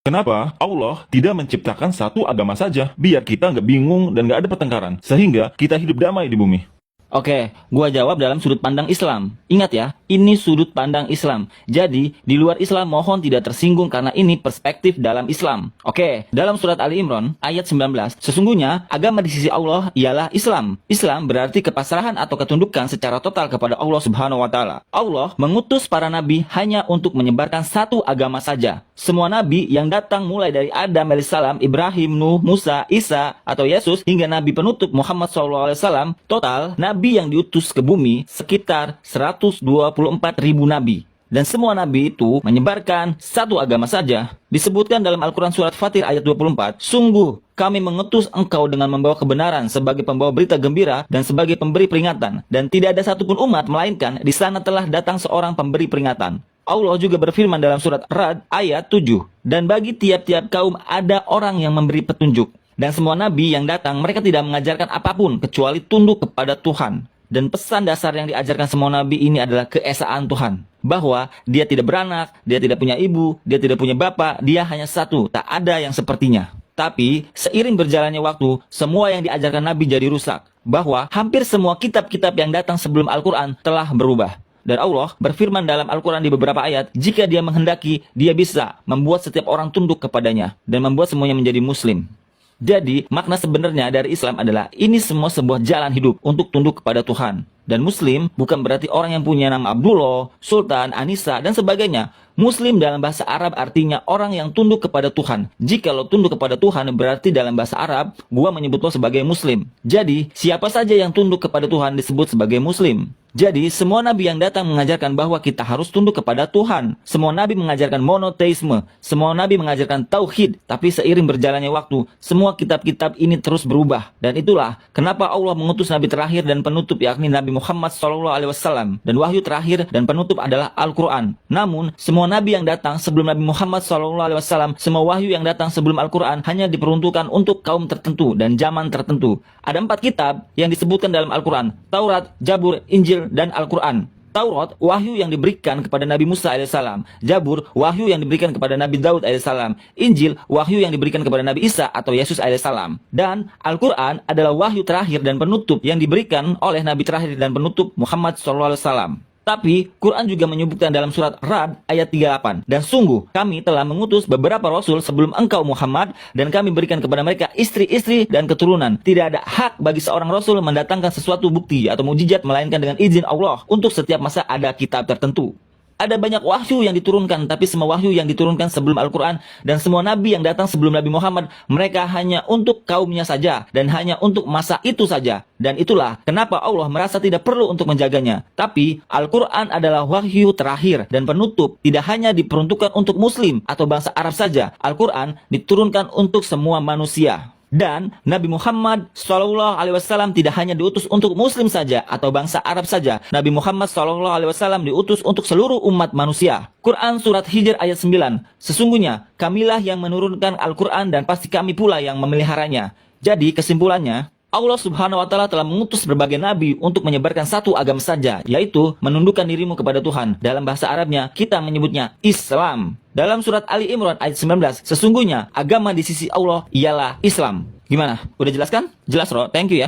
Kenapa Allah tidak menciptakan satu agama saja, biar kita nggak bingung dan nggak ada pertengkaran, sehingga kita hidup damai di bumi? Oke, gua jawab dalam sudut pandang Islam. Ingat ya, ini sudut pandang Islam. Jadi, di luar Islam mohon tidak tersinggung karena ini perspektif dalam Islam. Oke, dalam surat Ali Imran ayat 19, sesungguhnya agama di sisi Allah ialah Islam. Islam berarti kepasrahan atau ketundukan secara total kepada Allah Subhanahu wa taala. Allah mengutus para nabi hanya untuk menyebarkan satu agama saja. Semua nabi yang datang mulai dari Adam alaihissalam, Ibrahim, Nuh, Musa, Isa, atau Yesus hingga nabi penutup Muhammad SAW, total nabi yang diutus ke bumi sekitar 124.000 nabi. Dan semua nabi itu menyebarkan satu agama saja. Disebutkan dalam Al-Quran surat Fatir ayat 24, sungguh kami mengutus engkau dengan membawa kebenaran sebagai pembawa berita gembira dan sebagai pemberi peringatan. Dan tidak ada satupun umat melainkan di sana telah datang seorang pemberi peringatan. Allah juga berfirman dalam surat Ra'd ayat 7, dan bagi tiap-tiap kaum ada orang yang memberi petunjuk. Dan semua nabi yang datang mereka tidak mengajarkan apapun kecuali tunduk kepada Tuhan. Dan pesan dasar yang diajarkan semua nabi ini adalah keesaan Tuhan. Bahwa dia tidak beranak, dia tidak punya ibu, dia tidak punya bapak, dia hanya satu, tak ada yang sepertinya. Tapi seiring berjalannya waktu, semua yang diajarkan nabi jadi rusak. Bahwa hampir semua kitab-kitab yang datang sebelum Al-Quran telah berubah. Dan Allah berfirman dalam Al-Quran di beberapa ayat, jika dia menghendaki, dia bisa membuat setiap orang tunduk kepadanya dan membuat semuanya menjadi muslim. Jadi, makna sebenarnya dari Islam adalah ini semua sebuah jalan hidup untuk tunduk kepada Tuhan. Dan Muslim bukan berarti orang yang punya nama Abdullah, Sultan, Anissa, dan sebagainya. Muslim dalam bahasa Arab artinya orang yang tunduk kepada Tuhan. Jika lo tunduk kepada Tuhan berarti dalam bahasa Arab, gua menyebut lo sebagai Muslim. Jadi, siapa saja yang tunduk kepada Tuhan disebut sebagai Muslim. Jadi, semua nabi yang datang mengajarkan bahwa kita harus tunduk kepada Tuhan. Semua nabi mengajarkan monoteisme. Semua nabi mengajarkan tauhid. Tapi seiring berjalannya waktu, semua kitab-kitab ini terus berubah. Dan itulah kenapa Allah mengutus nabi terakhir dan penutup yakni Nabi Muhammad SAW. Dan wahyu terakhir dan penutup adalah Al-Quran. Namun, semua nabi yang datang sebelum Nabi Muhammad SAW, semua wahyu yang datang sebelum Al-Quran hanya diperuntukkan untuk kaum tertentu dan zaman tertentu. Ada 4 kitab yang disebutkan dalam Al-Quran: Taurat, Jabur, Injil, dan Al-Quran. Taurat, wahyu yang diberikan kepada Nabi Musa AS. Jabur, wahyu yang diberikan kepada Nabi Daud AS. Injil, wahyu yang diberikan kepada Nabi Isa atau Yesus AS. Dan Al-Quran adalah wahyu terakhir dan penutup yang diberikan oleh Nabi terakhir dan penutup Muhammad SAW. Tapi, Quran juga menyebutkan dalam surat Ra'd ayat 38. Dan sungguh, kami telah mengutus beberapa rasul sebelum engkau Muhammad, dan kami berikan kepada mereka istri-istri dan keturunan. Tidak ada hak bagi seorang rasul mendatangkan sesuatu bukti atau mukjizat melainkan dengan izin Allah. Untuk setiap masa ada kitab tertentu. Ada banyak wahyu yang diturunkan, tapi semua wahyu yang diturunkan sebelum Al-Quran dan semua nabi yang datang sebelum Nabi Muhammad, mereka hanya untuk kaumnya saja dan hanya untuk masa itu saja. Dan itulah kenapa Allah merasa tidak perlu untuk menjaganya. Tapi Al-Quran adalah wahyu terakhir dan penutup, tidak hanya diperuntukkan untuk Muslim atau bangsa Arab saja. Al-Quran diturunkan untuk semua manusia. Dan Nabi Muhammad SAW tidak hanya diutus untuk Muslim saja atau bangsa Arab saja. Nabi Muhammad SAW diutus untuk seluruh umat manusia. Quran surat Hijr ayat 9. Sesungguhnya kamilah yang menurunkan Al-Quran dan pasti kami pula yang memeliharanya. Jadi kesimpulannya, Allah Subhanahu wa taala telah mengutus berbagai nabi untuk menyebarkan satu agama saja, yaitu menundukkan dirimu kepada Tuhan. Dalam bahasa Arabnya, kita menyebutnya Islam. Dalam surat Ali Imran ayat 19, sesungguhnya agama di sisi Allah ialah Islam. Gimana? Udah jelaskan? Jelas, Bro. Thank you ya.